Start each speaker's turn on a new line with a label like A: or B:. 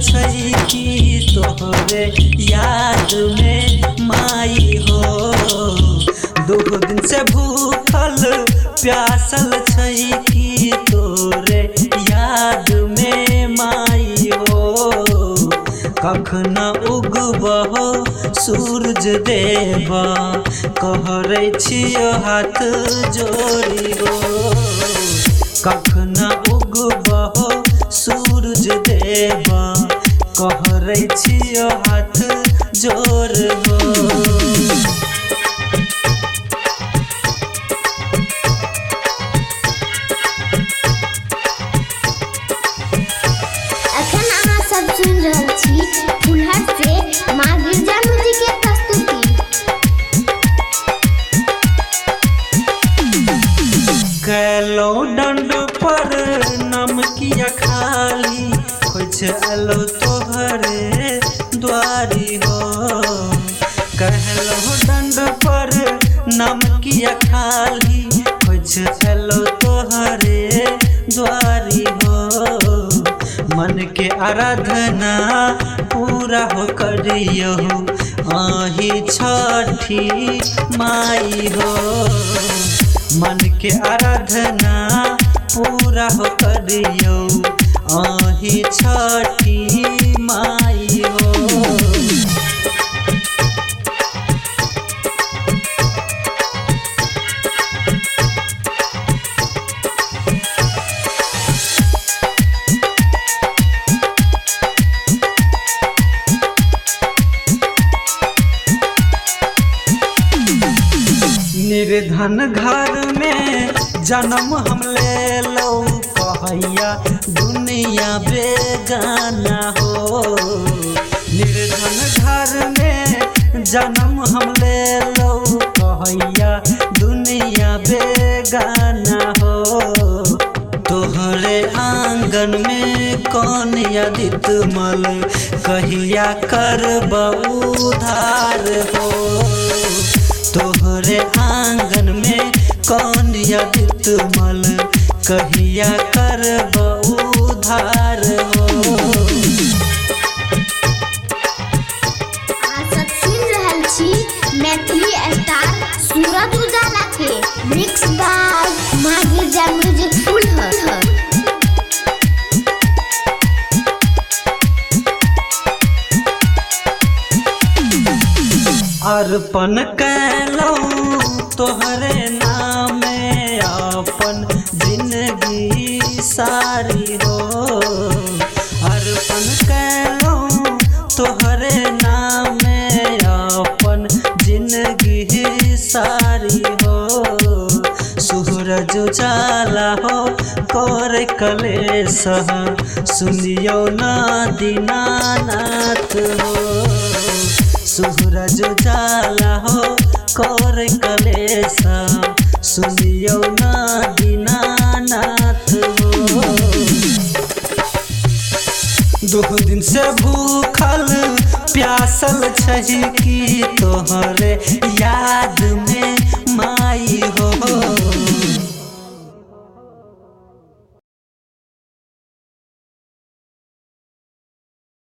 A: छै कि तोहरे याद में माई हो। 2 दिन से भूखल प्यासल छै कि तोरे याद में माई हो। कखन उगबहो सूरज देवा कहरै छियो हाथ जोड़ी हो। कखन उगबहो सूरज देवा कहरै छियो हाथ जोड़ हो।
B: अखन अहाँ सब सुन रहल छी फुलहर से माँ गिरजा म्यूजिक के प्रस्तुति।
A: कैलो डंड पर नमकिया खाली खोज एलो तोहरे द्वारी हो। कहलो डंड पर नमकिया खाली खोज एलो तोहरे द्वारी हो। मन के आराधना पूरा हो करियो आही छठी माई हो। मन के आराधना पूरा हो करियो आही छठी माई हो। निर्धन घर में जन्म हम ले लो कहैया दुनिया बेगाना हो। निर्धन घर में जन्म हम ले लो कहैया दुनिया बेगाना हो। तोहरे आंगन में कौन यादित मल कहिया करबऊ उधार हो। तोहरे आंगन में कौन यादित मल कहिया करबऊ उधार हो।
B: अहाँ सब सुन रहल छी मैथिली स्टार सूरज उजाला के मिक्स बाय माँ गिरजा म्यूजिक फुलहर।
A: अर्पण कैलो तोहरे नामे अपन जिंदगी सारी हो। अर्पण कैलो तोहरे नामे अपन जिंदगी सारी हो। सूरज उजाला हो कर कलेश सुनियो ना दीनानाथ हो। सूरज उजाला हो कर कलेश सुनियो ना दीनानाथ हो। 2 दिन से भूखल प्यासल छै कि तोहरे याद में